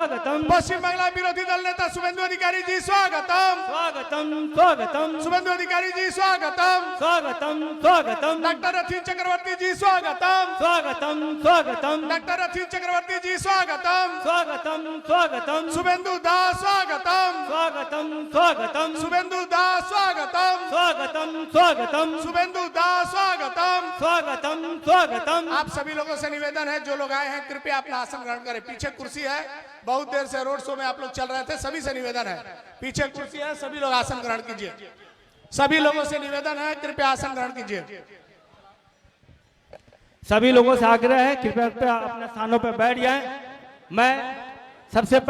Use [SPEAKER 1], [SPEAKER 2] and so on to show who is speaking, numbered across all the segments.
[SPEAKER 1] स्वागतम
[SPEAKER 2] पश्चिम बांग्ला विरोधी दल नेता शुभेंदु अधिकारी जी स्वागतम।
[SPEAKER 1] स्वागतम स्वागतम
[SPEAKER 2] शुभेंदु अधिकारी जी स्वागतम।
[SPEAKER 1] स्वागतम स्वागतम
[SPEAKER 2] डॉक्टर रथीन चक्रवर्ती जी स्वागतम।
[SPEAKER 1] स्वागतम स्वागतम
[SPEAKER 2] डॉक्टर रथीन चक्रवर्ती जी स्वागतम।
[SPEAKER 1] स्वागतम स्वागतम
[SPEAKER 2] शुभेंदु दास स्वागतम।
[SPEAKER 1] स्वागतम स्वागतम
[SPEAKER 2] शुभेंदु दास स्वागतम।
[SPEAKER 1] स्वागतम स्वागतम
[SPEAKER 2] शुभेंदु दास स्वागतम।
[SPEAKER 1] स्वागतम स्वागतम।
[SPEAKER 2] आप सभी लोगों से निवेदन है, जो लोग आए हैं कृपया अपना आसन ग्रहण करें। पीछे कुर्सी है, बहुत देर से रोड शो में आप लोग चल रहे थे, सभी से निवेदन है, पीछे कुर्सी है, सभी लोग आसन ग्रहण कीजिए। सभी लोगों से निवेदन है, कृपया आसन ग्रहण कीजिए।
[SPEAKER 1] सभी लोगों से आग्रह है कृपया अपने स्थानों पर बैठ जाएं। मैं सबसे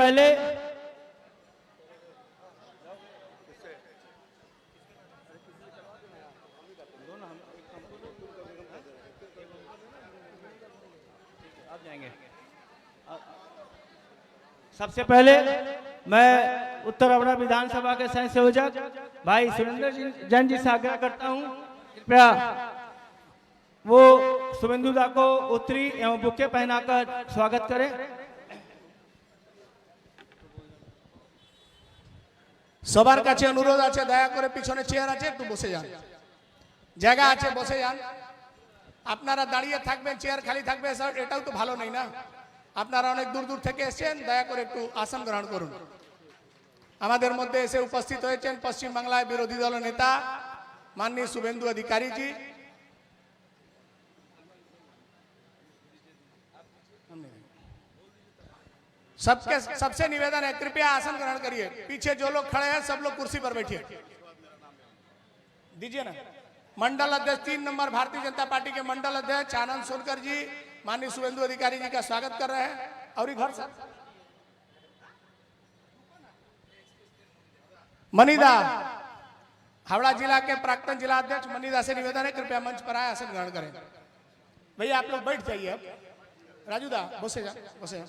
[SPEAKER 1] पहले मैं उत्तर अवड़ा विधानसभा के सह संयोजक भाई सुरेंद्र जैन जी से आग्रह करता हूं कृपया वो शुभेंदु दा को उत्तरी एवं बुके पहनाकर स्वागत करें।
[SPEAKER 2] সবার কাছে অনুরোধ আছে, দয়া করে পিছনে চেয়ার আছে, একটু বসে যান, জায়গা আছে বসে যান। আপনারা দাঁড়িয়ে থাকবেন, চেয়ার খালি থাকবে, স্যার এটাও তো ভালো নেই না। আপনারা অনেক দূর দূর থেকে এসেছেন, দয়া করে একটু আসন গ্রহণ করুন। আমাদের মধ্যে এসে উপস্থিত হয়েছেন পশ্চিম বাংলায় বিরোধী দল নেতা মাননীয় শুভেন্দু অধিकारी जी। सबसे निवेदन है कृपया आसन ग्रहण करिए। पीछे जो लोग खड़े हैं सब लोग कुर्सी पर बैठिए, दीजिए ना। मंडल अध्यक्ष 3 नंबर भारतीय जनता पार्टी के मंडल अध्यक्ष आनंद सोनकर जी माननीय शुभेंदु अधिकारी जी का स्वागत कर रहे हैं। और घर से मनीदा हावड़ा जिला के प्राक्तन जिला अध्यक्ष मनीदा से निवेदन है कृपया मंच पर आए, आसन ग्रहण करें। भैया आप लोग बैठ जाइए, अब राजूदा बसे जा, बसे जा।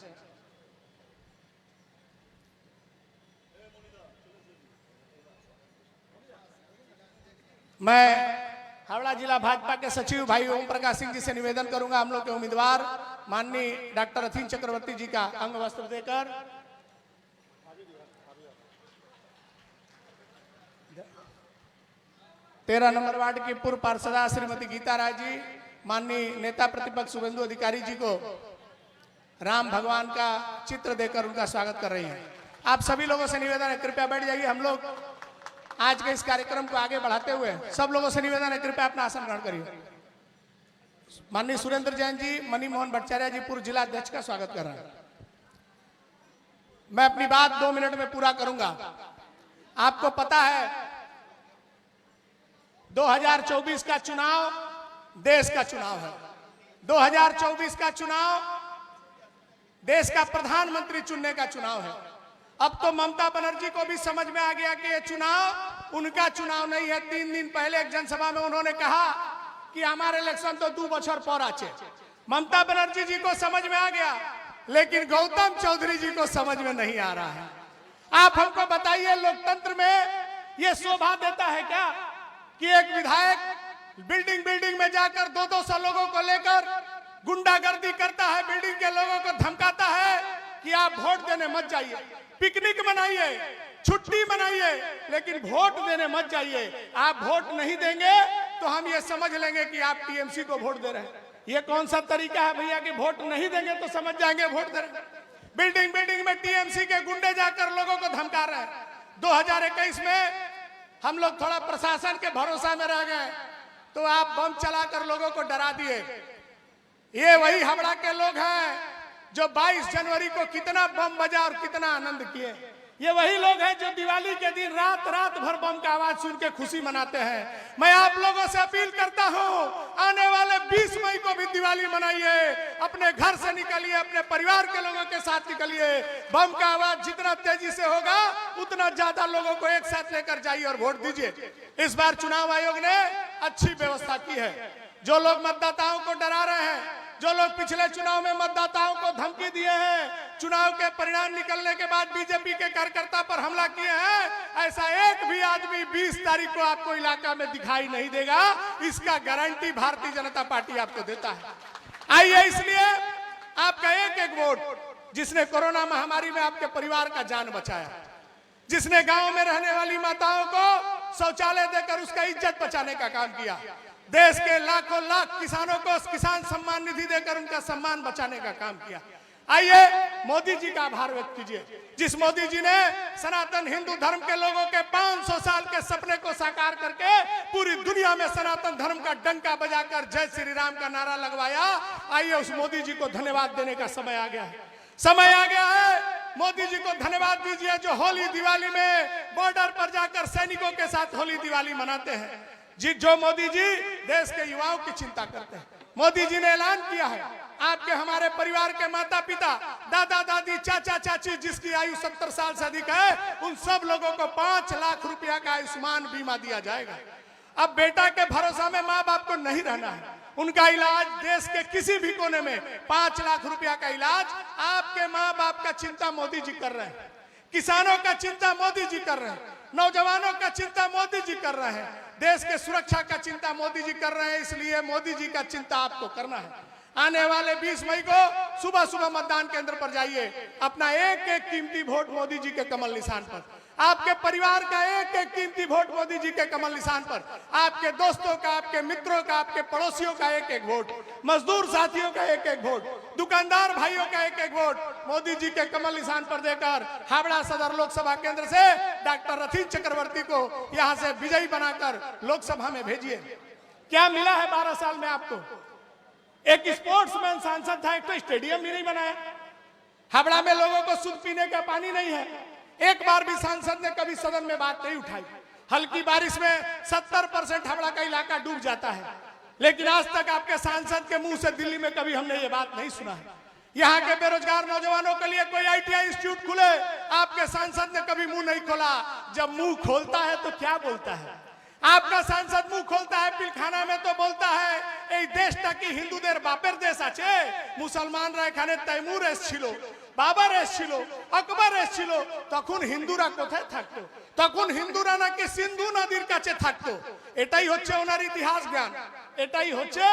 [SPEAKER 2] मैं हावड़ा जिला भाजपा के सचिव भाई ओम प्रकाश सिंह जी से निवेदन करूंगा, हम लोग के उम्मीदवार माननीय डॉक्टर रथीन चक्रवर्ती जी का अंग वस्त्र देकर तेरह नंबर वार्ड की पूर्व पार्षदा श्रीमती गीता राय जी माननीय नेता प्रतिपक्ष शुभेंदु अधिकारी जी को राम भगवान का चित्र देकर उनका स्वागत कर रही हैं। आप सभी लोगों से निवेदन है कृपया बैठ जाइए। हम लोग आज के इस कार्यक्रम को आगे बढ़ाते हुए सब लोगों से निवेदन है कृपया अपना आसन ग्रहण करिए। माननीय सुरेंद्र जैन जी मनी मोहन भट्टाचार्य जी पूर्व जिला अध्यक्ष का स्वागत कर रहे हैं। मैं अपनी बात 2 मिनट में पूरा करूंगा। आपको पता है 2024 का चुनाव देश का चुनाव है। 2024 का चुनाव देश का प्रधानमंत्री चुनने का चुनाव है। अब तो ममता बनर्जी को भी समझ में आ गया कि ये चुनाव उनका चुनाव नहीं है। 3 दिन पहले एक जनसभा में उन्होंने कहा कि हमारे इलेक्शन तो 2 बछर पर आचे। ममता बनर्जी जी को समझ में आ गया, लेकिन गौतम चौधरी जी को समझ में नहीं आ रहा है। आप हमको बताइए, लोकतंत्र में ये शोभा देता है क्या कि एक विधायक बिल्डिंग में जाकर 200 लोगों को लेकर गुंडागर्दी करता है, बिल्डिंग के लोगों को धमकाता है कि आप वोट देने मत जाइए, पिकनिक मनाइए, छुट्टी मनाइए, लेकिन वोट देने मत जाइए। आप वोट नहीं देंगे तो हम ये समझ लेंगे कि आप टीएमसी को वोट दे रहे हैं। ये कौन सा तरीका है भैया कि वोट नहीं देंगे तो समझ जाएंगे वोट दे रहे हैं। बिल्डिंग में टीएमसी के गुंडे जाकर लोगों को धमका रहे हैं। 2021 में हम लोग थोड़ा प्रशासन के भरोसा में रह गए तो आप बम चलाकर लोगों को डरा दिए। ये वही हावड़ा के लोग हैं जो 22 जनवरी को कितना बम बजा और कितना आनंद किए। ये वही लोग हैं जो दिवाली के दिन रात भर बम का आवाज सुन के खुशी मनाते हैं। मैं आप लोगों से अपील करता हूं, आने वाले 20 मई को भी दिवाली मनाइए, अपने घर से निकलिए, अपने परिवार के लोगों के साथ निकलिए। बम का आवाज जितना तेजी से होगा उतना ज्यादा लोगों को एक साथ लेकर जाइए और वोट दीजिए। इस बार चुनाव आयोग ने अच्छी व्यवस्था की है। जो लोग मतदाताओं को डरा रहे हैं, जो लोग पिछले चुनाव में मतदाताओं को धमकी दिए हैं, चुनाव के परिणाम निकलने के बाद बीजेपी के कार्यकर्ता पर हमला किए हैं, ऐसा एक भी आदमी 20 तारीख को आपको इलाका में दिखाई नहीं देगा। इसका गारंटी भारतीय जनता पार्टी आपको देता है। आइए, इसलिए आपका एक वोट जिसने कोरोना महामारी में आपके परिवार का जान बचाया, जिसने गांव में रहने वाली माताओं को शौचालय देकर उसका इज्जत बचाने का काम किया, देश के लाखों लाख किसानों को किसान सम्मान निधि देकर उनका सम्मान बचाने का काम किया। आइए मोदी जी का आभार व्यक्त कीजिए, जिस मोदी जी ने सनातन हिंदू धर्म के लोगों के 500 साल के सपने को साकार करके पूरी दुनिया में सनातन धर्म का डंका बजाकर जय श्री राम का नारा लगवाया। आइए उस मोदी जी को धन्यवाद देने का समय आ गया है, समय आ गया है। मोदी जी को धन्यवाद दीजिए जो होली दिवाली में बॉर्डर पर जाकर सैनिकों के साथ होली दिवाली मनाते हैं। जो मोदी जी देश के युवाओं की चिंता करते हैं। मोदी जी ने ऐलान किया है, आपके हमारे परिवार के माता पिता, दादा दादी, चाचा चाची जिसकी आयु 70 साल से अधिक है, उन सब लोगों को 5 लाख रुपया का आयुष्मान बीमा दिया जाएगा। अब बेटा के भरोसा में माँ बाप को नहीं रहना है, उनका इलाज देश के किसी भी कोने में 5 लाख रुपया का इलाज आपके माँ बाप का चिंता मोदी जी कर रहे हैं, किसानों का चिंता मोदी जी कर रहे हैं, नौजवानों का चिंता मोदी जी कर रहे हैं, देश के सुरक्षा का चिंता मोदी जी कर रहे हैं। इसलिए मोदी जी का चिंता आपको करना है। आने वाले 20 मई को सुबह सुबह मतदान केंद्र पर जाइए, अपना एक एक कीमती वोट मोदी जी के कमल निशान पर, आपके परिवार का एक एक कीमती वोट मोदी जी के कमल निशान पर, आपके दोस्तों का, आपके मित्रों का, आपके पड़ोसियों का एक एक वोट, मजदूर साथियों का एक एक वोट, दुकानदार भाइयों का एक एक वोट मोदी जी के कमल निशान पर देकर हावड़ा सदर लोकसभा केंद्र से डॉक्टर रथीन चक्रवर्ती को यहां से विजयी बनाकर लोकसभा में भेजिए। क्या मिला है 12 साल में आपको? एक स्पोर्ट्समैन सांसद था, एक तो स्टेडियम भी नहीं बनाया, हावड़ा में लोगों को शुद्ध पीने का पानी नहीं है, एक बार भी सांसद ने कभी सदन में बात नहीं उठाई। हल्की बारिश में 70% हावड़ा का इलाका डूब जाता है, लेकिन आज तक आपके सांसद के मुंह से दिल्ली में कभी हमने ये बात नहीं सुना है। यहाँ के बेरोजगार नौजवानों के लिए कोई ITI इंस्टीट्यूट खुले, आपके सांसद ने कभी मुंह नहीं खोला। जब मुंह खोलता है तो क्या बोलता है? आपका सांसद मुंह खोलता है पिलखाना में तो बोलता है এই দেশটা কি হিন্দুদের বাপের দেশ আছে, মুসলমানরা এখানে তৈমুর এসেছিল, বাবার এসেছিল, আকবর এসেছিল, তখন হিন্দুরা কোথায় থাকতো? তখন হিন্দুরা নাকি সিন্ধু নদীর কাছে থাকতো। এটাই হচ্ছে ওনার ইতিহাস জ্ঞান, এটাই হচ্ছে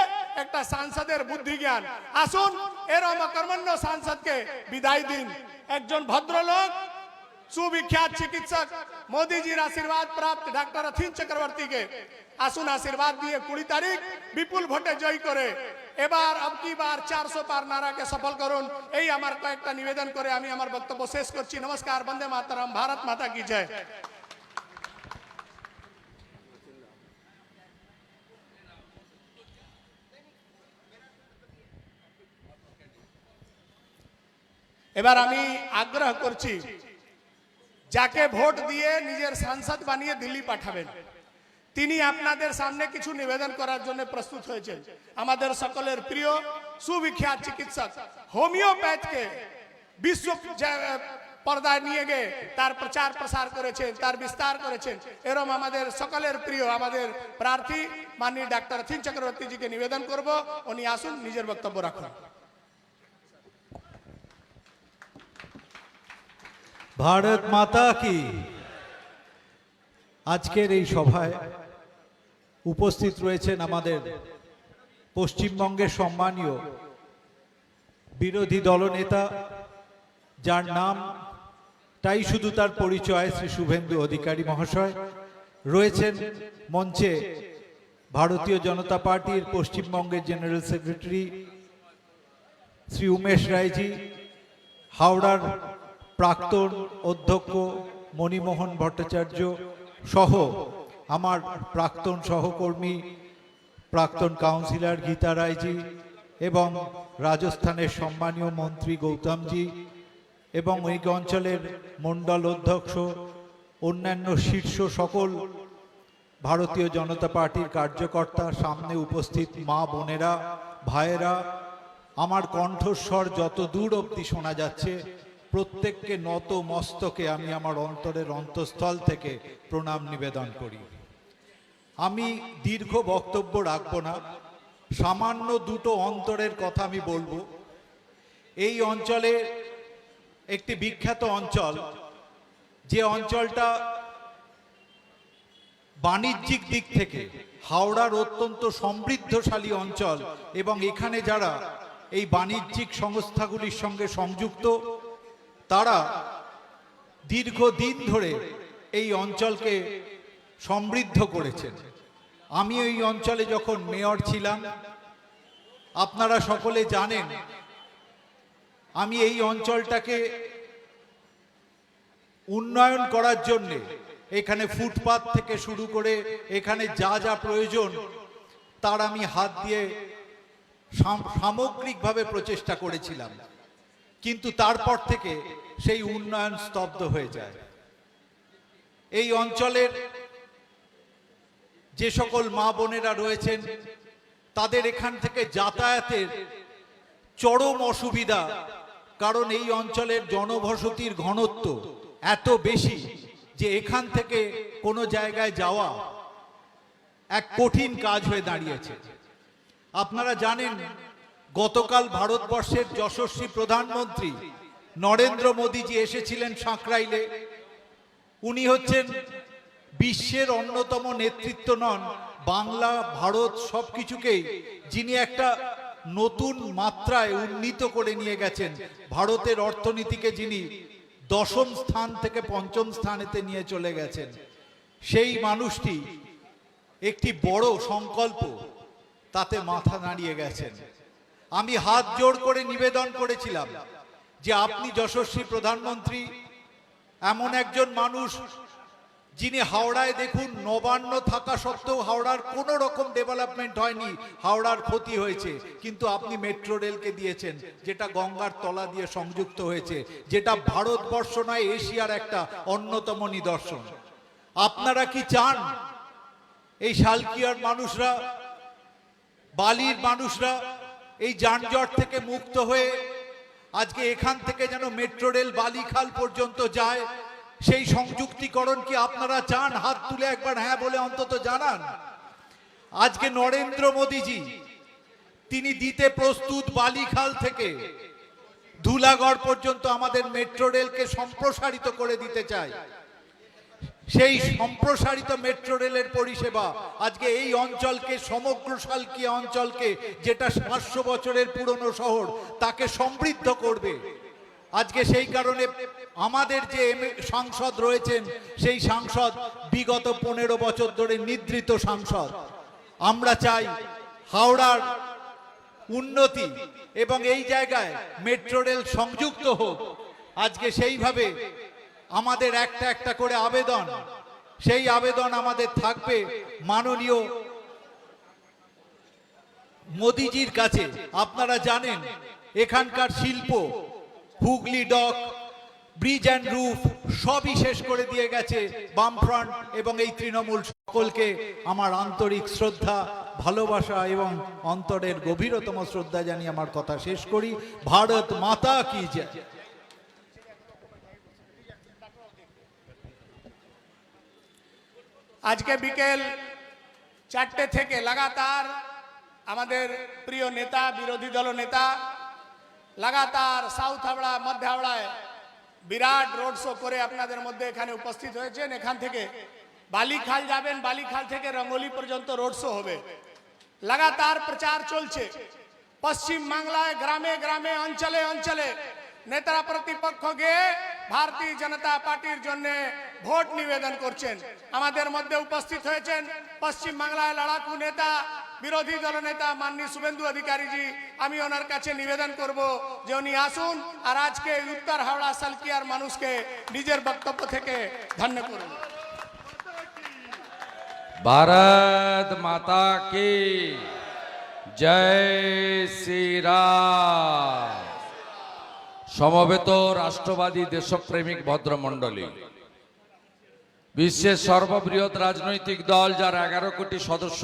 [SPEAKER 2] একটা সাংসদের বুদ্ধি জ্ঞান। আসুন এরম অকর্মণ্য সাংসদকে বিদায় দিন। একজন ভদ্রলোক, सुविख्यात चिकित्सक, मोदी जी आशीर्वाद प्राप्त डॉक्टर रथीन चक्रवर्ती के आसुन आशीर्वाद दिए 20 तारीख विपुल भोटे जय करे एबार अब की बार 400 पार नारा के सफल करुन। এই আমার কয়েকটা নিবেদন করে আমি আমার বক্তব্য শেষ করছি। নমস্কার, বন্দে মাতরম, भारत माता की जय। এবার আমি আগ্রহ করছি যাকে ভোট দিয়ে নিজের সাংসদ বানিয়ে দিল্লি পাঠাবেন, তিনি আপনাদের সামনে কিছু নিবেদন করার জন্য প্রস্তুত হয়েছেন। আমাদের সকলের প্রিয় সুবিখ্যাত চিকিৎসক, হোমিওপ্যাথকে বিশ্ব পর্দায় নিয়ে গিয়ে তার প্রচার প্রসার করেছেন, তার বিস্তার করেছেন। এরকম আমাদের সকলের প্রিয় আমাদের প্রার্থী মাননীয় ডাক্তার রথীন চক্রবর্তী জিকে নিবেদন করব, উনি আসুন নিজের বক্তব্য রাখুন।
[SPEAKER 3] ভারত মাতা কি। আজকের এই সভায় উপস্থিত রয়েছেন আমাদের পশ্চিমবঙ্গের সম্মানীয় বিরোধী দলনেতা, যার নাম তাই শুধু তার পরিচয়, শ্রী শুভেন্দু অধিকারী মহাশয়। রয়েছেন মঞ্চে ভারতীয় জনতা পার্টির পশ্চিমবঙ্গের জেনারেল সেক্রেটারি শ্রী উমেশ রায়জি, হাওড়ার প্রাক্তন অধ্যক্ষ মণিমোহন ভট্টাচার্য সহ আমার প্রাক্তন সহকর্মী প্রাক্তন কাউন্সিলর গীতা রায়জি এবং রাজস্থানের সম্মানীয় মন্ত্রী গৌতমজি এবং ওই অঞ্চলের মণ্ডল অধ্যক্ষ, অন্যান্য শীর্ষ সকল ভারতীয় জনতা পার্টির কার্যকর্তা, সামনে উপস্থিত মা বোনেরা, ভাইয়েরা, আমার কণ্ঠস্বর যত দূর অবধি শোনা যাচ্ছে প্রত্যেককে নত মস্তকে আমি আমার অন্তরের অন্তঃস্থল থেকে প্রণাম নিবেদন করি। আমি দীর্ঘ বক্তব্য রাখব না, সামান্য দুটো অন্তরের কথা আমি বলবো। এই অঞ্চলে একটি বিখ্যাত অঞ্চল, যে অঞ্চলটা বাণিজ্যিক দিক থেকে হাওড়ার অত্যন্ত সমৃদ্ধশালী অঞ্চল, এবং এখানে যারা এই বাণিজ্যিক সংস্থাগুলির সঙ্গে সংযুক্ত, তারা দীর্ঘদিন ধরে এই অঞ্চলকে সমৃদ্ধ করেছেন। আমি এই অঞ্চলে যখন মেয়র ছিলাম, আপনারা সকলে জানেন, আমি এই অঞ্চলটাকে উন্নয়ন করার জন্যে এখানে ফুটপাত থেকে শুরু করে এখানে যা যা প্রয়োজন তার আমি হাত দিয়ে সামগ্রিকভাবে প্রচেষ্টা করেছিলাম, কিন্তু তারপর থেকে সেই উন্নয়ন স্তব্ধ হয়ে যায়। এই অঞ্চলের যে সকল মা বোনেরা রয়েছেন তাদের এখান থেকে যাতায়াতের চরম অসুবিধা, কারণ এই অঞ্চলের জনবসতির ঘনত্ব এত বেশি যে এখান থেকে কোনো জায়গায় যাওয়া এক কঠিন কাজ হয়ে দাঁড়িয়েছে। আপনারা জানেন, গতকাল ভারতবর্ষের যশস্বী প্রধানমন্ত্রী নরেন্দ্র মোদীজি এসেছিলেন সাঁকরাইলে। উনি হচ্ছেন বিশ্বের অন্যতম নেতৃত্ব, নন বাংলা ভারত সবকিছুকেই যিনি একটা নতুন মাত্রায় উন্নীত করে নিয়ে গেছেন। ভারতের অর্থনীতিকে যিনি দশম স্থান থেকে পঞ্চম স্থানেতে নিয়ে চলে গেছেন, সেই মানুষটি একটি বড় সংকল্প তাতে মাথা নাড়িয়ে গেছেন। আমি হাত জোড় করে নিবেদন করেছিলাম যে আপনি যশস্বী প্রধানমন্ত্রী, এমন একজন মানুষ যিনি হাওড়ায়, দেখুন, নবান্ন থাকা সত্ত্বেও হাওড়ার কোনো রকম ডেভেলপমেন্ট হয়নি, হাওড়ার ক্ষতি হয়েছে, কিন্তু আপনি মেট্রো রেলকে দিয়েছেন, যেটা গঙ্গার তলা দিয়ে সংযুক্ত হয়েছে, যেটা ভারতবর্ষ নয় এশিয়ার একটা অন্যতম নিদর্শন। আপনারা কি চান এই শালকিয়ার মানুষরা, বালির মানুষরা এই যানজট থেকে মুক্ত হয়ে আজকে এখান থেকে যেন মেট্রো রেল বালিখাল পর্যন্ত যায়? সেই সংযুক্তিকরণ কি আপনারা চান? হাত তুলে একবার হ্যাঁ বলে অন্তত জানান। আজকে নরেন্দ্র মোদীজি তিনি দিতে প্রস্তুত বালিখাল থেকে ধুলাগড় পর্যন্ত আমাদের মেট্রো রেলকে সম্প্রসারিত করে দিতে চায়। সেই সম্প্রসারিত মেট্রো রেলের পরিষেবা আজকে এই অঞ্চলকে, সমগ্র শালকিয়া অঞ্চলকে, যেটা 500 বছরের পুরনো শহর, তাকে সমৃদ্ধ করবে। আজকে সেই কারণে আমাদের যে সাংসদ রয়েছেন, সেই সাংসদ বিগত 15 বছর ধরে নিদ্রিত সাংসদ। আমরা চাই হাওড়ার উন্নতি এবং এই জায়গায় মেট্রো রেল সংযুক্ত হোক। আজকে সেইভাবে আমাদের একটা একটা করে আবেদন, সেই আবেদন আমাদের থাকবে মাননীয় মোদিজির কাছে। আপনারা জানেন এখানকার শিল্প, Hooghly dock, bridge and roof সবই শেষ করে দিয়ে গেছে বামফ্রন্ট এবং এই তৃণমূল। সকলকে আমার আন্তরিক শ্রদ্ধা, ভালোবাসা এবং অন্তরের গভীরতম শ্রদ্ধা জানিয়ে আমার কথা শেষ করি। ভারত মাতা কি জয়।
[SPEAKER 2] আজকে বিকেল 4টে থেকে লাগাতার আমাদের প্রিয় নেতা, বিরোধী দল নেতা লাগাতার সাউথ হাওড়া, মধ্য হাওড়ায় বিরাট রোড শো করে আপনাদের মধ্যে এখানে উপস্থিত হয়েছেন। এখান থেকে বালিখাল যাবেন, বালিখাল থেকে রঙ্গোলি পর্যন্ত রোড শো হবে। লাগাতার প্রচার চলছে। পশ্চিম বাংলায় গ্রামে গ্রামে, অঞ্চলে অঞ্চলে নেতারা প্রতিপক্ষ গিয়ে ভারতীয় জনতা পার্টির জন্য ভোট নিবেদন করছেন। আমাদের মধ্যে উপস্থিত হয়েছেন পশ্চিম বাংলায় লড়াকু নেতা, বিরোধী দল নেতা মাননীয় শুভেন্দু অধিকারী জি। আমি ওনার কাছে নিবেদন করব যে উনি আসুন আর আজকে উত্তর হাওড়া শালকিয়ার মানুষকে নিজের বক্তব্য থেকে ধন্য করুন।
[SPEAKER 4] भारत माता की जय श्री राम। সমবেত রাষ্ট্রবাদী দেশপ্রেমিক ভদ্রমণ্ডলী, বিশ্বের সর্ববৃহৎ রাজনৈতিক দল, যার 11 কোটি সদস্য,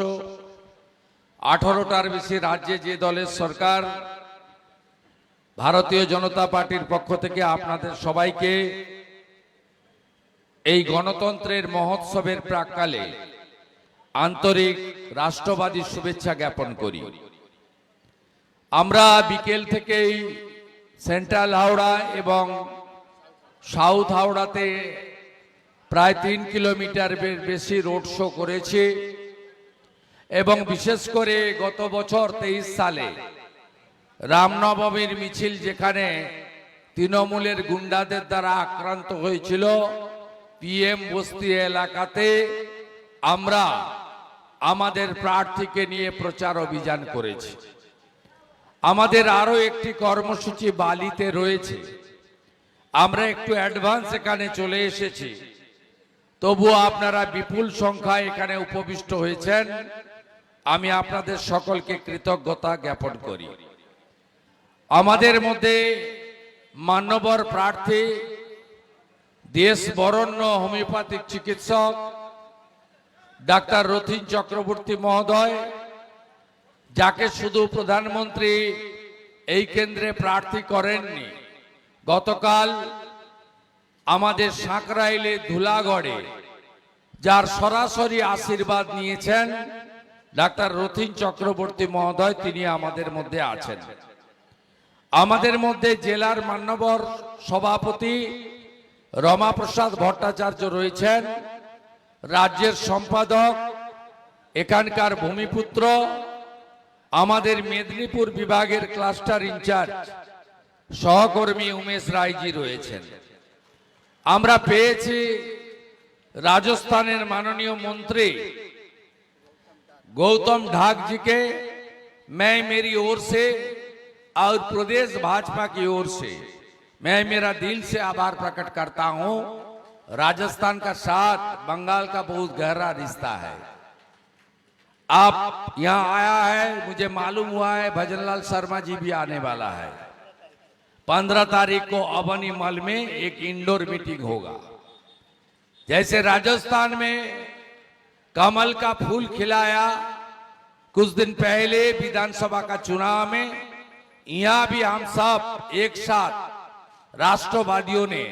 [SPEAKER 4] 18টার বেশি রাজ্যে যে দলের সরকার, ভারতীয় জনতা পার্টির পক্ষ থেকে আপনাদের সবাইকে এই গণতন্ত্রের মহোৎসবের প্রাক্কালে আন্তরিক রাষ্ট্রবাদী শুভেচ্ছা জ্ঞাপন করি। আমরা বিকেল থেকেই সেন্ট্রাল হাওড়া এবং সাউথ হাওড়াতে প্রায় 3 কিলোমিটার বেশি রোড শো করেছি এবং বিশেষ করে গত বছর 23 সালে রামনবমীর মিছিল যেখানে তৃণমূলের গুন্ডাদের দ্বারা আক্রান্ত হয়েছিল, পিএম বস্তি এলাকাতে আমরা আমাদের প্রার্থীকে নিয়ে প্রচার অভিযান করেছি। আমাদের আরো একটি কর্মসূচি বালিতে রয়েছে, আমরা একটু অ্যাডভান্স এখানে চলে এসেছি, তবুও আপনারা বিপুল সংখ্যায় এখানে উপবিষ্ট হয়েছেন, আমি আপনাদের সকলকে কৃতজ্ঞতা জ্ঞাপন করি। আমাদের মধ্যে মান্যবর প্রার্থী, দেশ বরেণ্য হোমিওপ্যাথিক চিকিৎসক ডাক্তার রথীন চক্রবর্তী মহোদয়, যাকে শুধু প্রধানমন্ত্রী এই কেন্দ্রে প্রার্থী করেননি, গতকাল আমাদের সাঁকরাইলে ধুলাগড়ে যার সরাসরি আশীর্বাদ নিয়েছেন ডাক্তার রথীন চক্রবর্তী মহোদয়, তিনি আমাদের মধ্যে আছেন। আমাদের মধ্যে জেলার মান্যবর সভাপতি রমাপ্রসাদ ভট্টাচার্য রয়েছেন, রাজ্যের সম্পাদক, এখানকার ভূমিপুত্র, আমাদের মেদিনীপুর বিভাগের ক্লাস্টার ইনচার্জ সহকর্মী উমেশ রায়জি রয়েছেন। আমরা পেয়েছি রাজস্থানের माननीय मंत्री गौतम ढाक जी के, मैं मेरी ओर से और प्रदेश भाजपा की ओर से मैं मेरा दिल से आभार प्रकट करता हूं। राजस्थान का साथ बंगाल का बहुत गहरा रिश्ता है। आप यहां आया है, मुझे मालूम हुआ है भजनलाल शर्मा जी भी आने वाला है। 15 तारीख को अबनी मल में एक इंडोर मीटिंग होगा। जैसे राजस्थान में कमल का फूल खिलाया कुछ दिन पहले विधानसभा का चुनाव में, यहां भी हम सब एक साथ राष्ट्रवादियों ने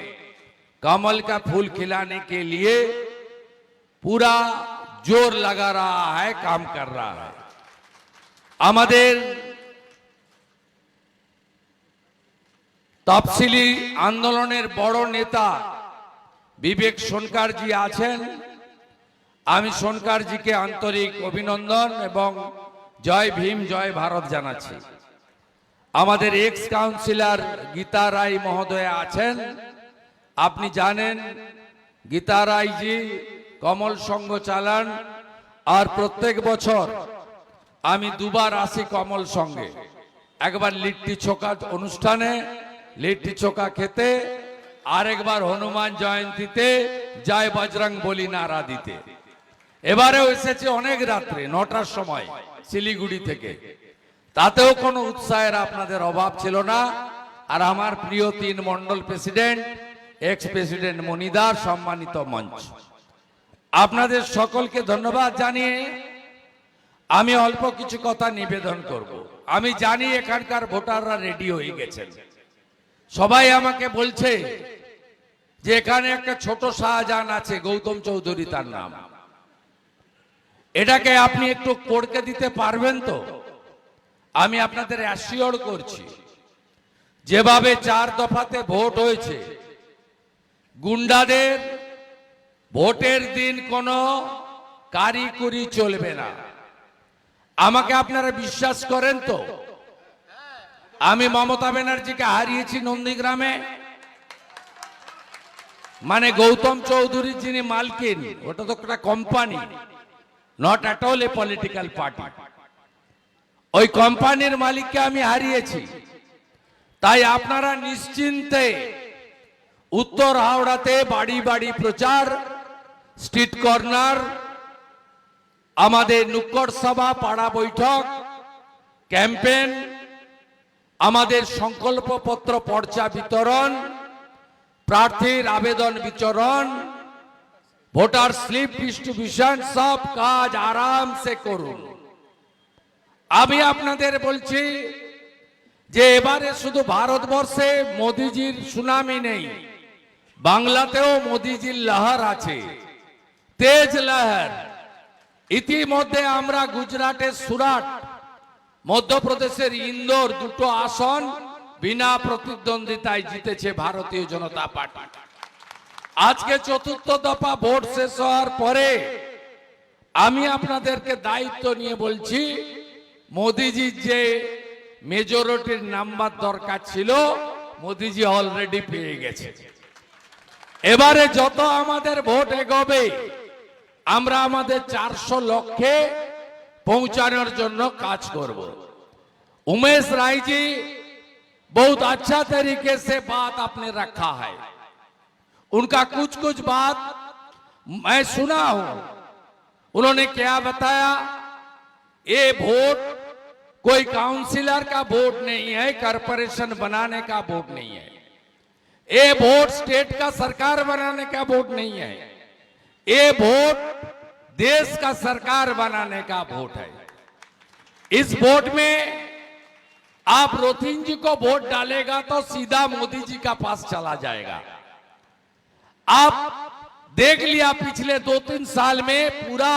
[SPEAKER 4] कमल का फूल खिलाने के लिए पूरा जोर लगा रहा है, काम कर रहा है। আমাদের তফসিলি আন্দোলনের বড় নেতা বিবেক সোনকার জি আছেন, আমি সোনকার জিকে আন্তরিক অভিনন্দন এবং জয় ভীম জয় ভারত জানাচ্ছি। আমাদের এক্স কাউন্সিলর গীতা রায় মহোদয় আছেন, আপনি জানেন গীতা রায় জি কমল সংঘ চালান, আর প্রত্যেক বছর আমি দুবার আসি কমল সঙ্গে, একবার লিট্টি চোখা অনুষ্ঠানে লিট্টি চোখা খেতে, আরেকবার হনুমান জয়ন্তীতে জয় বজরং বলি নারা দিতে। এবারেও এসেছে অনেক রাত্রে 9টার সময় শিলিগুড়ি থেকে, তাতেও কোনো উৎসাহের আপনাদের অভাব ছিল না। আর আমার প্রিয় 3 মন্ডল প্রেসিডেন্ট, এক্স প্রেসিডেন্ট মনিদার, সম্মানিত মঞ্চ, আপনাদের সকলকে ধন্যবাদ জানিয়ে আমি অল্প কিছু কথা নিবেদন করব। আমি জানি এখানকার ভোটাররা রেডি হয়ে গেছেন, সবাই আমাকে বলছে যে এখানে একটা ছোট শাহজাহান আছে, গৌতম চৌধুরী তার নাম, এটাকে আপনি একটু পড়কে দিতে পারবেন তো? আমি আপনাদের অ্যাসিওর করছি, যেভাবে 4 দফাতে ভোট হয়েছে, গুন্ডাদের ভোটের দিন কোনো কারিকুরি চলবে না। আমাকে আপনারা বিশ্বাস করেন তো? আমি মমতা ব্যানার্জিকে হারিয়েছি নন্দীগ্রামে, মানে গৌতম চৌধুরী যিনি মালকিন, ওটা তো একটা company, not at all a political party. ওই কোম্পানির মালিককে আমি হারিয়েছি। তাই আপনারা নিশ্চিন্তে উত্তর হাওড়াতে বাড়ি বাড়ি প্রচার, স্ট্রিট কর্নার, আমাদের নুক্কড় সভা, পাড়া বৈঠক, ক্যাম্পেন, আমাদের সংকল্পপত্র পর্চা বিতরণ, প্রার্থীর আবেদন বিতরণ, ভোটার স্লিপ ডিস্ট্রিবিউশন, সব কাজ আরাম সে করুন। আমি আপনাদের বলছি যে এবারে শুধু ভারতবর্ষে মোদিজির সুনামি নেই, বাংলাতেও মোদিজির লহর আছে, তেজ লহর। ইতিমধ্যে আমরা গুজরাটের সুরাট, মধ্যপ্রদেশের ইন্দোর 2টো আসন বিনা প্রতিদ্বন্দ্বিতায় জিতেছে ভারতীয় জনতা পার্টি। আজকে 4র্থ দফা ভোট শেষ হওয়ার পরে আমি আপনাদেরকে দায়িত্ব নিয়ে বলছি, মোদিজির যে মেজরিটির নাম্বার দরকার ছিল, মোদিজি অলরেডি পেয়ে গেছে। এবারে যত আমাদের ভোট এগোবে আমরা আমাদের 400 লক্ষে पहुंचाने জন্য কাজ করব। उमेश राय जी बहुत अच्छा तरीके से बात आपने रखा है। उनका कुछ कुछ बात मैं सुना हूं। उन्होंने क्या बताया, ये वोट कोई काउंसिलर का वोट नहीं है, कॉरपोरेशन बनाने का वोट नहीं है, ये वोट स्टेट का सरकार बनाने का वोट नहीं है, ये वोट देश का सरकार बनाने का वोट है। इस वोट में आप रोथिन जी को वोट डालेगा तो सीधा मोदी जी का पास चला जाएगा। आप देख लिया पिछले 2-3 साल में पूरा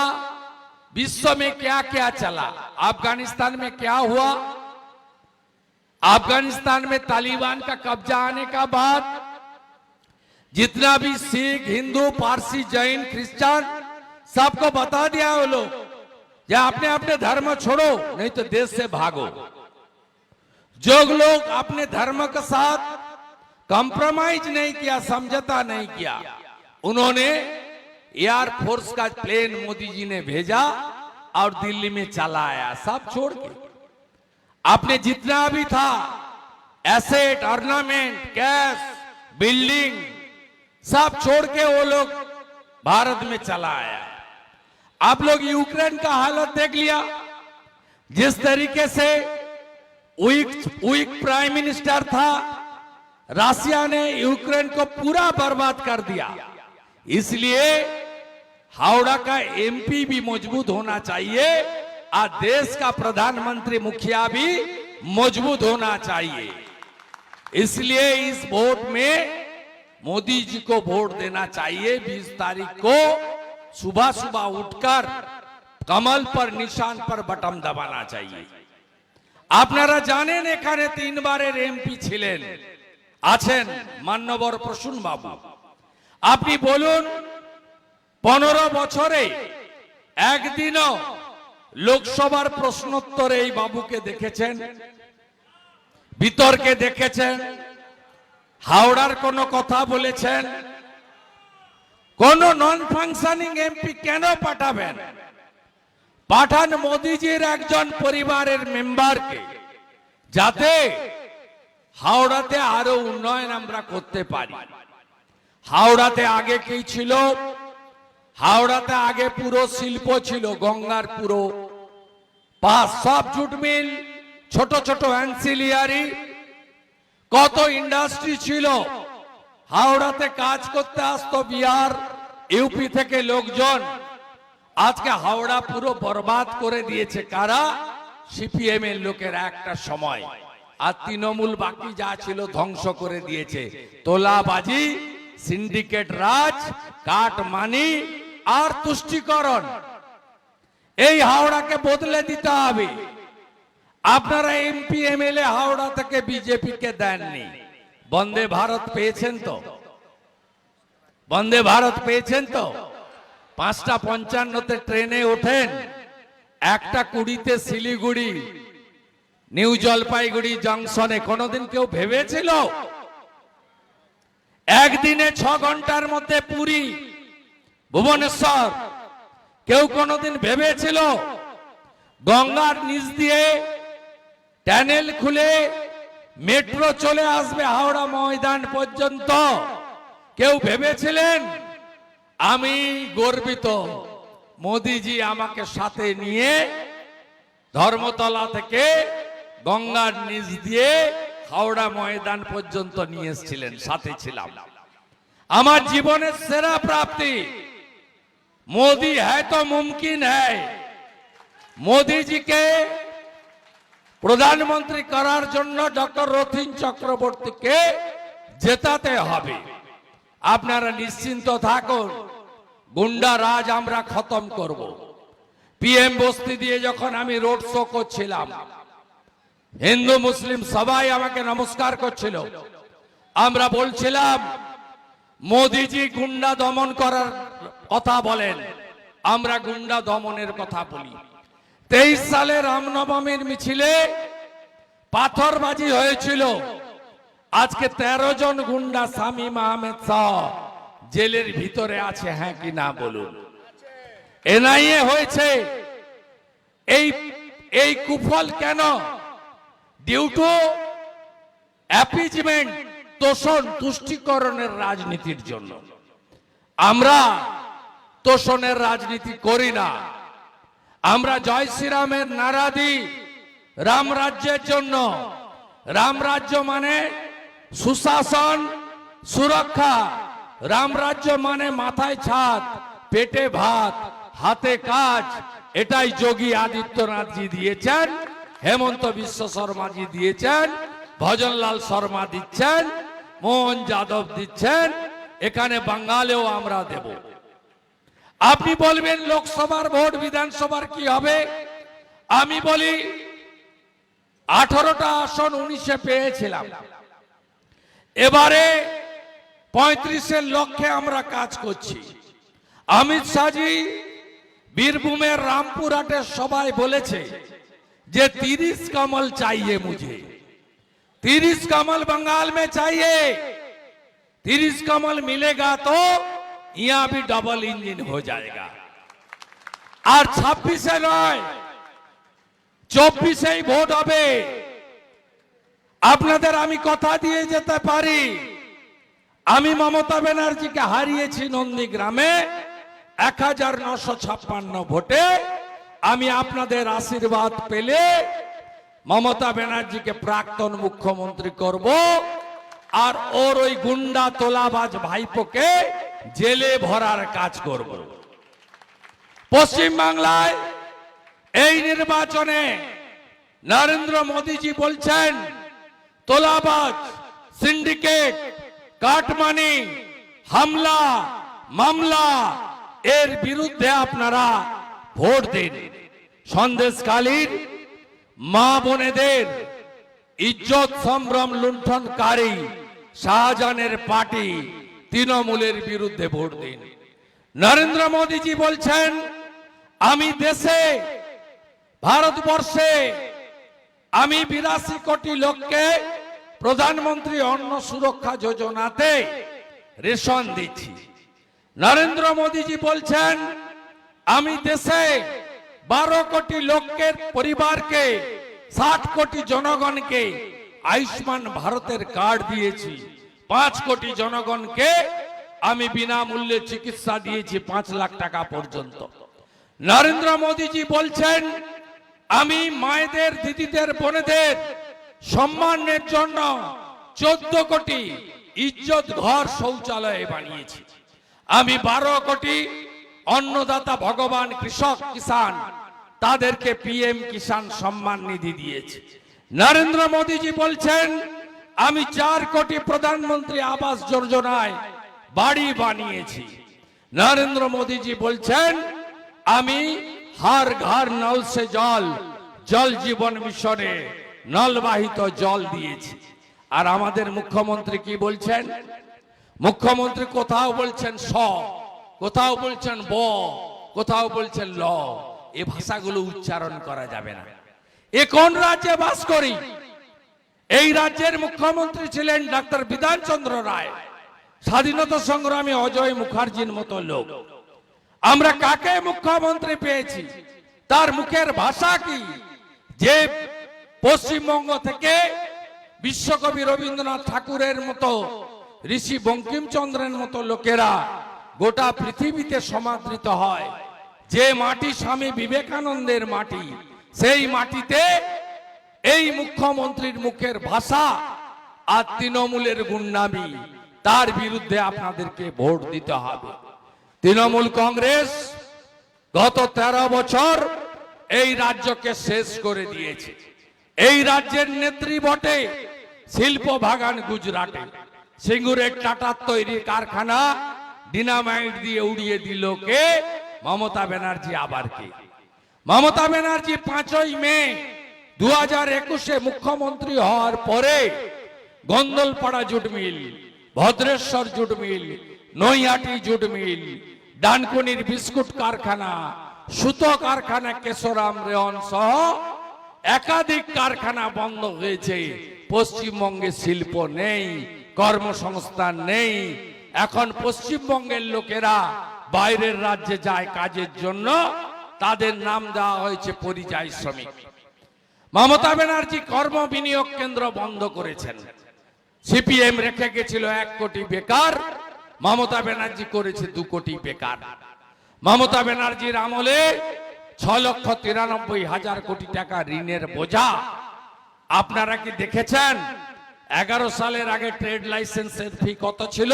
[SPEAKER 4] विश्व में क्या क्या चला। अफगानिस्तान में क्या हुआ, अफगानिस्तान में तालिबान का कब्जा आने का बाद जितना भी सिख, हिंदू, पारसी, जैन, क्रिश्चियन सबको बता दिया वो लोग, या अपने अपने धर्म छोड़ो नहीं तो देश से भागो। जो लोग अपने धर्म के साथ कॉम्प्रोमाइज नहीं किया, समझौता नहीं किया, उन्होंने एयरफोर्स का प्लेन मोदी जी ने भेजा और दिल्ली में चला आया, सब छोड़ के। आपने जितना भी था एसेट, ऑर्नामेंट, कैश, बिल्डिंग सब छोड़ के वो लोग भारत में चला आया। आप लोग यूक्रेन का हालत देख लिया, जिस तरीके से वीक प्राइम मिनिस्टर था, रशिया ने यूक्रेन को पूरा बर्बाद कर दिया। इसलिए हावड़ा का एमपी भी मजबूत होना चाहिए और देश का प्रधानमंत्री मुखिया भी मजबूत होना चाहिए। इसलिए इस वोट में मोदी जी को वोट देना चाहिए। 20 तारीख को सुबह सुबह उठकर कमल पर निशान पर बटन दबाना चाहिए। আপনারা জানেন এখানে 3 বারের এমপি ছিলেন, আছেন মান্যবর প্রসূন বাবু। আপনি বলুন 15 বছরে একদিনও লোকসভার প্রশ্নোত্তরে এই বাবুকে দেখেছেন, বিতর্কে দেখেছেন, হাওড়ার কোনো কথা বলেছেন? কোন নন ফাংশনিং এমপি কেন পাঠাবেন? পাঠান মোদিজির একজন পরিবারের মেম্বারকে, যাতে হাওড়াতে আরো উন্নয়ন আমরা করতে পারি। হাওড়াতে আগে কি ছিল? হাওড়াতে আগে পুরো শিল্প ছিল, গঙ্গার পুরো পাশ সব জুট মিল, ছোট ছোট অ্যান্সিলিয়ারি কত ইন্ডাস্ট্রি ছিল। হাওড়াতে কাজ করতে আসতো বিহার, ইউপি থেকে লোকজন। আজকে হাওড়া পুরো বরবাদ করে দিয়েছে কারা? সিপিএম এর লোকের একটা সময়। আর তৃণমূল বাকি যা ছিল ধ্বংস করে দিয়েছে। তোলাবাজি, সিন্ডিকেট রাজ, কাটমানি আর তুষ্টিকরণ, এই হাওড়াকে বদলে দিতে হবে। আপনারা এমপি এমএলএ হাওড়া থেকে বিজেপি কে দেননি। বন্দে ভারত পেয়েছেন তো? বন্দে ভারত পেয়েছেন তো? 5:55 ট্রেনে ওঠেন, 1:20 শিলিগুড়ি নিউ জলপাইগুড়ি জংশনে। কোনদিন কেউ ভেবেছিল একদিনে 6 ঘন্টার মধ্যে পুরী ভুবনেশ্বর? কেউ কোনদিন ভেবেছিল গঙ্গার নিচ দিয়ে টানেল খুলে মেট্রো চলে আসবে হাওড়া ময়দান পর্যন্ত? কেউ ভেবেছিলেন? আমি গর্বিত, মোদিজি আমাকে সাথে নিয়ে ধর্মতলা থেকে গঙ্গার নিচ দিয়ে হাওড়া ময়দান পর্যন্ত নিয়ে এসেছিলেন, সাথে ছিলাম। আমার জীবনের সেরা প্রাপ্তি। मोदी है तो मुमकिन है। मोदी जी के प्रधानमंत्री करार जन्य डॉक्टर रथिन चक्रवर्ती के जेताते हबे। আপনারা নিশ্চিন্ত থাকুন, গুন্ডা রাজ আমরা খতম করব। পিএম বস্তি দিয়ে যখন আমি রোড শো করছিলাম, হিন্দু মুসলিম সবাই আমাকে নমস্কার করছিল। আমরা বলছিলাম মোদিজি গুন্ডা দমন করার কথা বলেন, আমরা গুন্ডা দমনের কথা বলি। 23 সালে রামনবমীর মিছিলে পাথরবাজি হয়েছিল। আজকে 13 জন গুন্ডা শামীম আহমেদ শাহ জেলের ভিতরে আছে, হ্যাঁ কি না বলুন? এনআইএ হয়েছে। এই কুফল কেন? ডিউ টু অ্যাপিজমেন্ট, তোষণ তুষ্টিকরণের রাজনীতির জন্য। আমরা তোষণের রাজনীতি করি না। আমরা জয় শ্রীরামের নারা দিই রাম রাজ্যের জন্য। রাম রাজ্য মানে সুশাসন, সুরক্ষা। রাম রাজ্য মানে মাথায় ছাদ, পেটে ভাত, হাতে কাজ। এটাই যোগী আদিত্যনাথজি দিয়েছেন, হেমন্ত বিশ্ব শর্মাজি দিয়েছেন, ভজনলাল শর্মা দিচ্ছেন, মোহন যাদব দিচ্ছেন, এখানে বাঙালেও আমরা দেব। আপনি বলবেন লোকসভার ভোট, বিধানসভার কি হবে? আমি বলি 18টা আসন 19-এ পেয়েছিলাম, এবারে 35-এর লক্ষ্যে আমরা কাজ করছি। অমিত শাহজি বীরভূমের রামপুরহাটে সবাই বলেছে যে 30 कमल चाहिए मुझे, 30 कमल बंगाल में चाहिए। 30 कमल मिलेगा तो यहाँ भी डबल इंजन हो जाएगा। और 26-এ নয়, 24-এই ভোট হবে। আপনাদের আমি কথা দিয়ে যেতে পারি, আমি মমতা ব্যানার্জিকে হারিয়েছি নন্দীগ্রামে 1956 ভোটে। আমি আপনাদের আশীর্বাদ পেলে মমতা ব্যানার্জিকে প্রাক্তন মুখ্যমন্ত্রী করব, আর ওর ওই গুন্ডা তোলাবাজ ভাইপোকে জেলে ভরার কাজ করব। পশ্চিম বাংলায় এই নির্বাচনে নরেন্দ্র মোদীজি বলছেন তোলাবাজ, সিন্ডিকেট, কাটমানি, হামলা, মামলা, এর বিরুদ্ধে আপনারা ভোট দিন। সন্দেশখালীর মা বোনেদের ইজ্জত সম্ভ্রম লুণ্ঠনকারী শাহজাহানের পার্টি তৃণমূলের বিরুদ্ধে ভোট দিন। নরেন্দ্র মোদীজি বলছেন আমি দেশে, ভারতবর্ষে আমি 82 কোটি লোককে প্রধানমন্ত্রী অন্ন সুরক্ষা যোজনাতে রেশন দিচ্ছি। নরেন্দ্র মোদীজি বলছেন আমি দেশে 12 কোটি লোকের পরিবারকে, 60 কোটি জনগণকে আয়ুষ্মান ভারতের কার্ড দিয়েছি। 5 কোটি জনগণকে আমি বিনামূল্যে চিকিৎসা দিয়েছি 5 লাখ টাকা পর্যন্ত। নরেন্দ্র মোদীজি বলছেন আমি মায়েদের, দিদিদের, বোনেদের সম্মানের জন্য 14 কোটি ইজ্জত ঘর শৌচালয় বানিয়েছি। আমি 12 কোটি অন্নদাতা ভগবান কৃষক কিষান তাদেরকে পিএম কিষান সম্মান নিধি দিয়েছি। নরেন্দ্র মোদীজি বলছেন আমি 4 কোটি প্রধানমন্ত্রী আবাস যোজনায় বাড়ি বানিয়েছি। নরেন্দ্র মোদীজি বলছেন আমি हर घर नल से जल, जल जीवन मिशने नलबाहित जल दिएছি। আর আমাদের মুখ্যমন্ত্রী কি বলছেন? মুখ্যমন্ত্রী কোথাও বলছেন স, কোথাও বলছেন ব, কোথাও বলছেন ল। এই ভাষাগুলো উচ্চারণ করা যাবে না। এ কোন রাজ্যে বাস করি? এই রাজ্যের মুখ্যমন্ত্রী ছিলেন ডক্টর বিধানচন্দ্র রায়, স্বাধীনতা সংগ্রামী অজয় মুখার্জির মতো লোক। আমরা কাকে মুখ্যমন্ত্রী পেয়েছি? তার মুখের ভাষা কি? যে পশ্চিমবঙ্গ থেকে বিশ্বকবি রবীন্দ্রনাথ ঠাকুরের মতো, ঋষি বঙ্কিমচন্দ্রের মতো লোকেরা গোটা পৃথিবীতে সমাদৃত হয়। যে মাটি স্বামী বিবেকানন্দের মাটি, সেই মাটিতে এই মুখ্যমন্ত্রীর মুখের ভাষা আর তৃণমূলের গুন্ডামি, তার বিরুদ্ধে আপনাদেরকে ভোট দিতে হবে। তৃণমূল কংগ্রেস গত 13 বছর এই রাজ্যকে শেষ করে দিয়েছে। এই রাজ্যের নেত্রী বটে, শিল্প বাগান গুজরাটে, সিঙ্গুরের টাটার তৈরি কারখানা ডিনামাইট দিয়ে উড়িয়ে দিল কে? মমতা ব্যানার্জি। আবার কে? মমতা ব্যানার্জি 5ই মে 2021-এ মুখ্যমন্ত্রী হওয়ার পরে Gondalpara jute mill, Bhadreswar jute mill, Naihati jute mill, ডানকুনির বিস্কুট কারখানা, সুতো কারখানা কেশরাম রেওয়ান সহ একাধিক কারখানা বন্ধ হয়েছে, পশ্চিমবঙ্গে শিল্প নেই, কর্মসংস্থান নেই। এখন পশ্চিমবঙ্গের লোকেরা বাইরের রাজ্যে যায় কাজের জন্য, তাদের নাম দেওয়া হয়েছে পরিযায়ী শ্রমিক। মমতা ব্যানার্জি কর্ম বিনিয়োগ কেন্দ্র বন্ধ করেছেন। সিপিএম রেখে গেছিল 1 কোটি বেকার, মমতা ব্যানার্জি করেছে 2 কোটি বেকার। মমতা ব্যানার্জির আমলে 6,93,000 কোটি টাকা ঋণের বোঝা। আপনারা কি দেখেছেন 11 সালের আগে ট্রেড লাইসেন্সের ফি কত ছিল,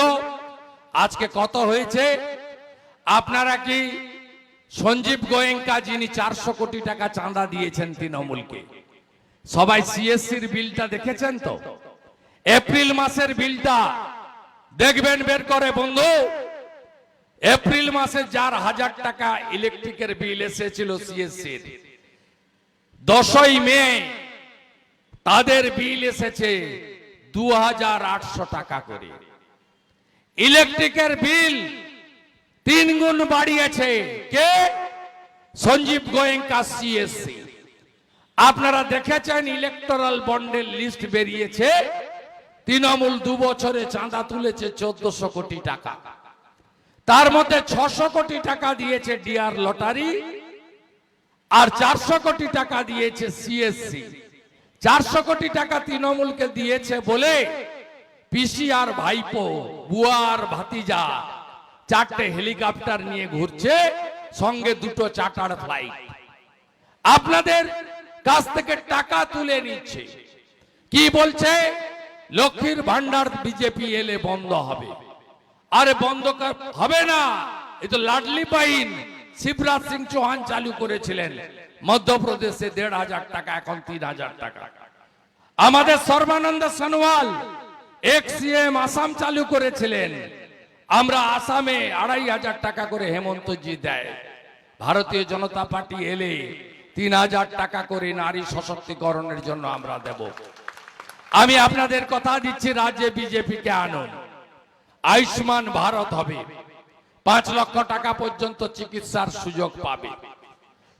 [SPEAKER 4] আজকে কত হয়েছে? আপনারা কি সঞ্জীব গোয়েঙ্কা যিনি 400 কোটি টাকা চাঁদা দিয়েছেন তৃণমূলকে, সবাই সিএসসির বিলটা দেখেছেন তো? এপ্রিল মাসের বিলটা দেখবেন বের করে বন্ধু। এপ্রিল মাসে যার 1000 টাকা ইলেকট্রিকের বিল এসেছিল সিএসসির, 10ই মে তাদের বিল এসেছে 2800 টাকা করে। ইলেকট্রিকের বিল 3 গুণ বাড়িয়েছে কে? সঞ্জীব গোয়েঙ্কা, সিএসসি। আপনারা দেখেছেন ইলেকটোরাল বন্ডের লিস্ট বেরিয়েছে, তৃণমূল 2 বছরে চাঁদা তুলেছে 1400 কোটি টাকা। তার মধ্যে 600 কোটি টাকা দিয়েছে ডিআর লটারি, আর 400 কোটি টাকা দিয়েছে সিএসসি। 400 কোটি টাকা তৃণমূলকে দিয়েছে বলে পিসি আর ভাইপো, বুয়া আর ভাতিজা 4টে হেলিকপ্টার নিয়ে ঘুরছে, সঙ্গে 2টো চার্টার ফ্লাইট। আপনাদের কাছ থেকে টাকা তুলে নিচ্ছে। কি বলছে? লক্ষ্মীর ভান্ডার বিজেপি এলে বন্ধ হবে। আরে বন্ধ হবে না, এই তো লাডলি বাহিন শিবরাজ সিং চৌহান চালু করেছিলেন মধ্যপ্রদেশে 1,500 টাকা, এখন 3,000 টাকা। আমাদের সর্বানন্দ সোনোয়াল এক্সিএম আসাম চালু করেছিলেন, আমরা আসামে 2,500 টাকা করে হেমন্তজি দেয়। ভারতীয় জনতা পার্টি এলে 3,000 টাকা করে নারী সশক্তিকরণের জন্য আমরা দেব। আমি আপনাদের কথা দিচ্ছি, রাজ্যে বিজেপিকে আনুন, আয়ুষ্মান ভারত হবে, 5 লক্ষ টাকা পর্যন্ত চিকিৎসার সুযোগ পাবে।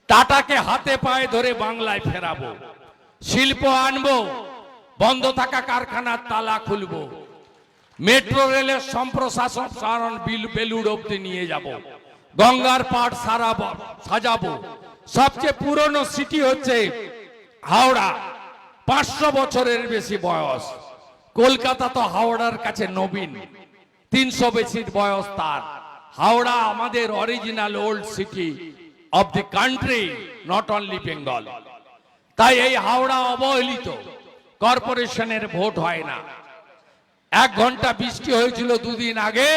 [SPEAKER 4] টাটাকে হাতে পায়ে ধরে বাংলায় ফেরাবো, শিল্প আনবো, বন্ধ থাকা কারখানার তালা খুলবো, মেট্রো রেলের সম্প্রসারণ বেলুড় অব্দি নিয়ে যাব, গঙ্গার পাড় সাজাবো। সবচেয়ে পুরনো সিটি হচ্ছে হাওড়া, 500 বছরের বেশি বয়স। কলকাতা তো হাওড়ার কাছে নবীন, 300 বেশি বয়স তার। হাওড়া আমাদের original old city of the country, not only Bengal. তাই এই হাওড়া অবহেলিত, কর্পোরেশনের ভোট হয় না। 1 ঘন্টা বৃষ্টি হয়েছিল 2 দিন আগে,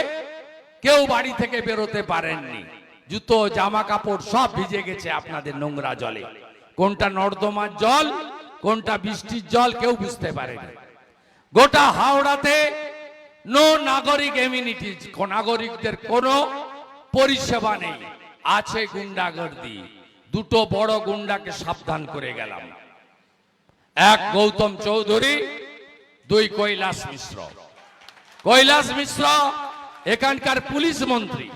[SPEAKER 4] কেউ বাড়ি থেকে বেরোতে পারেননি, জুতো জামা কাপড় সব ভিজে গেছে আপনাদের নোংরা জলে। কোনটা নর্দমার জল, কোনটা বৃষ্টির জল কেউ বুঝতে পারেনি। গোটা হাওড়াতে নো নাগরিক এমিনিটিজ, নাগরিকদের কোনো পরিষেবা নেই, আছে গুন্ডাগর্দি। 2টো বড় গুন্ডাকে সাবধান করে গেলাম, 1 গৌতম চৌধুরী, 2 কৈলাস মিশ্র। কৈলাস মিশ্র এখানকার পুলিশ মন্ত্রী,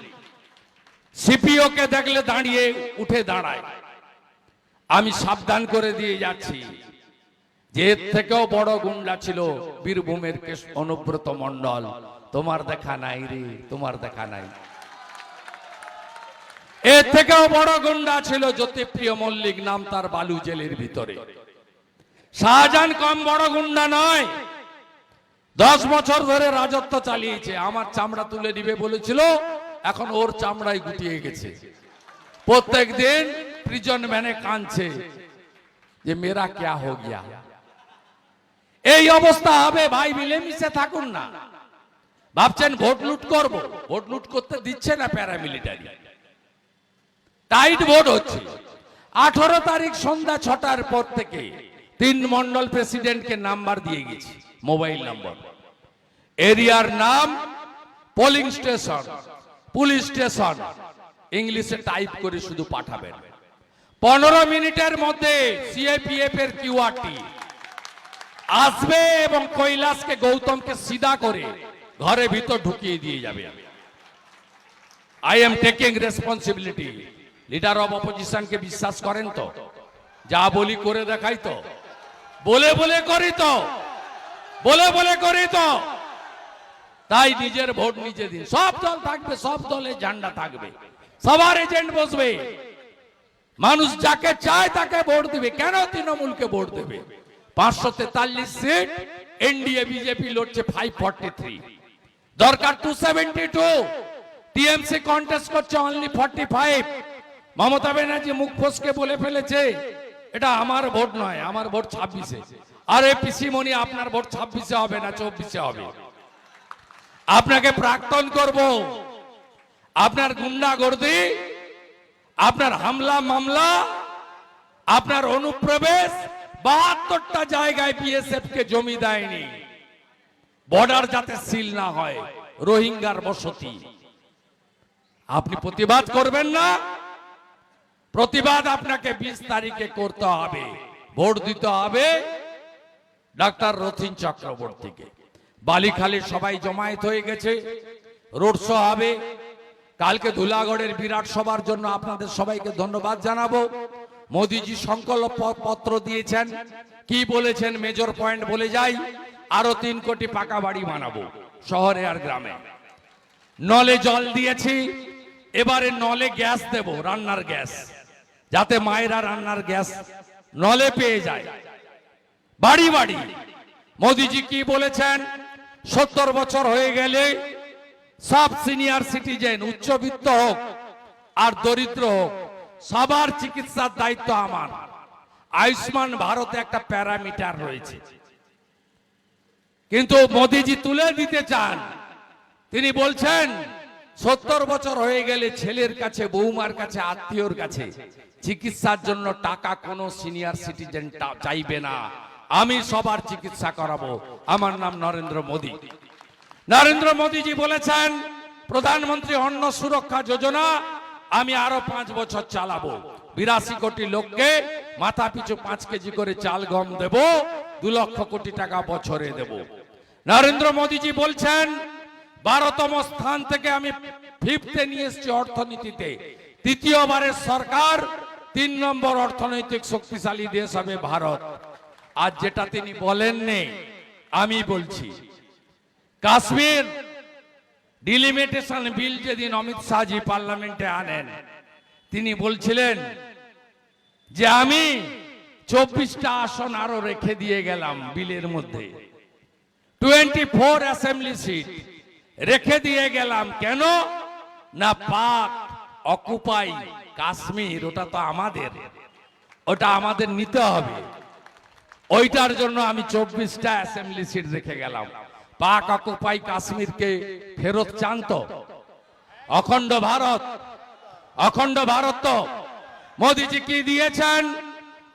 [SPEAKER 4] সিপিও কে দেখলে দাঁড়িয়ে উঠে দাঁড়ায়। আমি সাবধান করে দিয়ে যাচ্ছি যে এর থেকেও বড় গুন্ডা ছিল বীরভূমের অনুব্রত মণ্ডল, তোমার দেখা নাই রে, তোমার দেখা নাই। এর থেকেও বড় গুন্ডা ছিল জ্যোতিপ্রিয় মল্লিক, নাম তার, বালু জেলের ভিতরে। শাহজাহান কম বড় গুন্ডা নয়, 10 বছর ধরে রাজত্ব চালিয়েছে। আমার চামড়া তুলে দিবে বলেছিল, এখন ওর চামড়াই গুটিয়ে গেছে। প্রত্যেক দিন প্রিজন ভ্যানে কাঁদছে যে মেরা ক্যা হো গিয়া। এই অবস্থা হবে ভাই, মিলেমিশে থাকুন না। ভাবছেন ভোট লুট করব, ভোট লুট করতে দিচ্ছে না প্যারামিলিটারি, টাইট ভোট হচ্ছে। 18 তারিখ সন্ধ্যা 6টার পর থেকে 3 মন্ডল প্রেসিডেন্টকে নাম্বার দিয়ে গেছি, মোবাইল নাম্বার, এরিয়ার নাম, পোলিং স্টেশন, পুলিশ স্টেশন, ইংলিশে টাইপ করে শুধু পাঠাবেন। 15 মিনিটের মধ্যে সিএপিএফ এর কিউআরটি আসবে এবং কৈলাসকে, গৌতমকে সিধা করে ঘরে ভিতর ঢুকিয়ে দিয়ে যাবে। I am taking responsibility. Leader of অপোজিশনকে বিশ্বাস করেন তো? যা বলি করে দেখাই তো, বলে বলে করি তো, বলে বলে করি তো। তাই নিজের ভোট নিজে দিন। সব দল থাকবে, সব দলের ঝান্ডা থাকবে, সবার এজেন্ট বসবে। মানুষ যাকে চায় তাকে ভোট দিবে। কেন তৃণমূলকে ভোট দেবে? 543 সিট, এনডিএ বিজেপি লড়ছে 543, দরকার 272। টিএমসি কন্টেস্ট করছে অনলি 45। মমতা ব্যানার্জি মুখ ফসকে বলে ফেলেছে এটা আমার ভোট নয়, আমার ভোট 26-এ। আরে পিসিমণি, আপনার ভোট 26-এ হবে না, 24-এ হবে। আপনাকে প্রাক্তন করব। আপনার গুন্ডাগর্দি, আপনার হামলা মামলা, আপনার অনুপ্রবেশ, 72টা জায়গায় বিএসএফ কে জমি দেয়নি, বর্ডার যাতে সিল না হয়, রোহিঙ্গার বসতি। আপনি প্রতিবাদ করবেন না? প্রতিবাদ আপনাকে 20 তারিখে করতে হবে। ভোট দিতে হবে ডাক্তার রথিন চক্রবর্তীকে। বালিখালী সবাই জমায়েত হয়ে গেছে, রোড শো হবে কালকে ধুলাগড়ের বিরাট সভার জন্য। আপনাদের সবাইকে ধন্যবাদ জানাবো। মোদিজি সংকল্প পত্র দিয়েছেন, কি বলেছেন মেজর পয়েন্ট বলে যাই। আরো 3 কোটি পাকা বাড়ি বানাবো শহরে আর গ্রামে। নলে জল দিয়েছি, এবারে নলে গ্যাস দেব, রান্নার গ্যাস, যাতে মায়েরা রান্নার গ্যাস নলে পেয়ে যায় বাড়ি বাড়ি। মোদিজি কি বলেছেন? 70 বছর হয়ে গেলে সব সিনিয়র সিটিজেন, উচ্চবিত্ত হোক আর দরিদ্র হোক, সবার চিকিৎসার দায়িত্ব আমার। আয়ুষ্মান ভারতে একটা প্যারামিটার রয়েছে, কিন্তু মোদিজি তুলে দিতে চান। তিনি বলছেন 70 বছর হয়ে গেলে ছেলের কাছে, বৌমার কাছে, আত্মীয়র কাছে চিকিৎসার জন্য টাকা কোনো সিনিয়র সিটিজেন চাইবে না। আমি সবার চিকিৎসা করাবো। আমার নাম নরেন্দ্র মোদী। নরেন্দ্র মোদীজি বলেছেন প্রধানমন্ত্রী অন্ন সুরক্ষা যোজনা আমি আরো 5 বছর চালাবো। 82 কোটি লোককে মাথা পিছু 5 কেজি করে চাল গম দেব, 2 লক্ষ কোটি টাকা বছরে দেব। নরেন্দ্র মোদীজি বলছেন 12তম স্থান থেকে আমি 5th নিয়ে এসেছি অর্থনীতিতে। তৃতীয়বারের সরকার, 3 নম্বর অর্থনৈতিক শক্তিশালী দেশ হবে ভারত। আজ যেটা তিনি বলেননি আমি বলছি, কাশ্মীর ডিলিমিটেশন বিল যেদিন অমিত শাহজি পার্লামেন্টে আনেন, তিনি বলছিলেন যে আমি 24টা আসন আরো রেখে দিয়ে গেলাম বিলের মধ্যে, 24 অ্যাসেম্বলি সিট রেখে দিয়ে গেলাম। কেন না? পাক অকুপাই কাশ্মীর, ওটা তো আমাদের, ওটা আমাদের নিতে হবে। ওইটার জন্য আমি 24টা অ্যাসেম্বলি সিট রেখে গেলাম। পাক অকুপাই কাশ্মীরকে ফেরত চান তো? অখণ্ড ভারত, অখণ্ড ভারত তো। মোদিজি কি দিয়েছেন?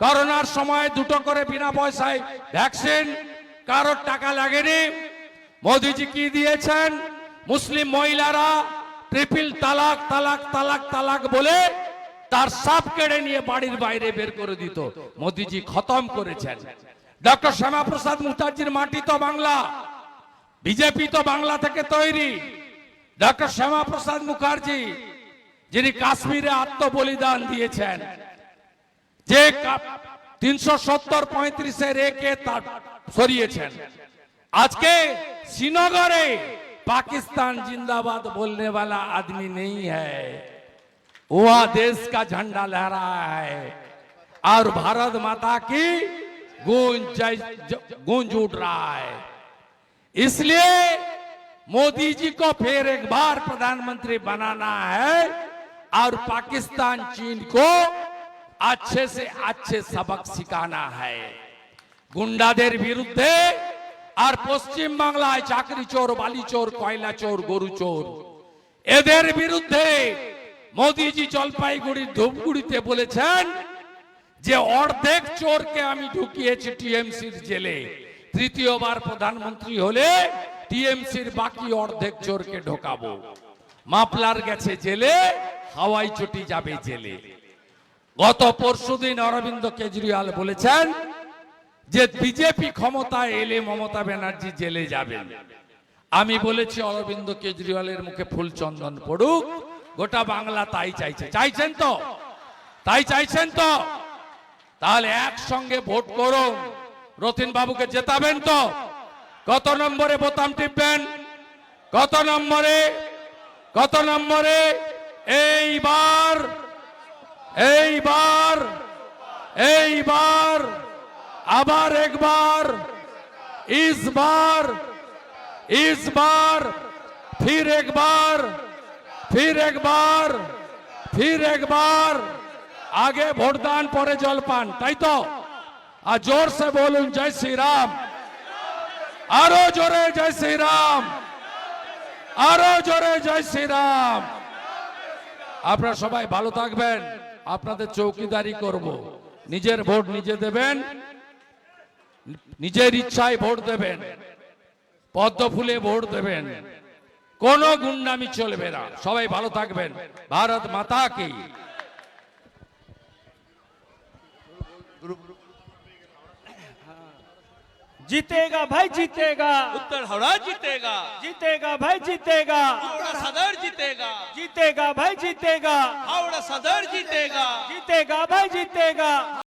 [SPEAKER 4] করোনার সময় 2টো করে বিনা পয়সায় ভ্যাকসিন, কারোর টাকা লাগেনি। মোদিজি কি দিয়েছেন? মুসলিম মহিলারা ট্রিপল তালাক তালাক তালাক তালাক বলে তার সাপ কেড়ে নিয়ে বাড়ির বাইরে বের করে দিত, মোদিজি খতম করেছেন। ডক্টর শ্যামাপ্রসাদ মুখার্জির মাটি তো বাংলা, বিজেপি তো বাংলা থেকে তৈরি। ডক্টর শ্যামাপ্রসাদ মুখার্জি যিনি কাশ্মীরে আত্মবলিদান দিয়েছেন, যে 370-35 রেখে তার সরিয়েছেন। আজকে শ্রীনগরে पाकिस्तान जिंदाबाद बोलने वाला आदमी नहीं है, वहां देश का झंडा लहरा है और भारत माता की गूंज उठ रहा है। इसलिए मोदी जी को फिर एक बार प्रधानमंत्री बनाना है और पाकिस्तान चीन को अच्छे से अच्छे सबक सिखाना है। गुंडाদের বিরুদ্ধে আর পশ্চিম বাংলায় চাকরি চোর, বালি চোর, কয়লা চোর, গরু চোর, এদের বিরুদ্ধে মোদিজি জলপাইগুড়ির ধূপগুড়িতে বলেছেন যে অর্ধেক চোরকে আমি ঢুকিয়েছি টিএমসির জেলে, তৃতীয়বার প্রধানমন্ত্রী হলে টিএমসির বাকি অর্ধেক চোরকে ঢোকাবো। মাফলার গেছে জেলে, হাওয়াই চটি যাবে জেলে। গত পরশুদিন অরবিন্দ কেজরিওয়াল বলেছেন যে বিজেপি ক্ষমতায় এলে মমতা ব্যানার্জি জেলে যাবেন। আমি বলেছি অরবিন্দ কেজরিওয়ালের মুখে ফুল চন্দন পড়ুক, গোটা বাংলা তাই চাইছে। চাইছেন তো? তাই চাইছেন তো? তাহলে একসঙ্গে ভোট করুন, রতিন বাবুকে জেতাবেন তো? কত নম্বরে বোতাম টিপবেন? কত নম্বরে? কত নম্বরে? এইবার এইবার এইবার আবার একবার, इस बार फिर एक बार, फिर एक बार, फिर एक बार। आगे ভোটদান পরে জলপান, তাই তো? আর জোর সে বলুন জয় শ্রীরাম, আরো জোরে জয় শ্রীরাম, আরো জোরে জয় শ্রীরাম। আপনারা সবাই ভালো থাকবেন, আপনাদের চৌকিদারি করব। নিজের ভোট নিজে দেবেন, নিজের ইচ্ছায় ভোট দেবেন, পদ্ম ফুলে ভোট দেবেন, কোনো গুন্ডামি চলবে না। সবাই ভালো থাকবেন। ভারত মাতা কি।
[SPEAKER 1] जीतेगा भाई जीतेगा,
[SPEAKER 5] उत्तर हावड़ा जीतेगा,
[SPEAKER 1] जीतेगा भाई जीतेगा,
[SPEAKER 5] हावड़ा सदर जीतेगा,
[SPEAKER 1] जीतेगा भाई जीतेगा,
[SPEAKER 5] हावड़ा सदर जीतेगा।
[SPEAKER 1] जीतेगा भाई जीतेगा।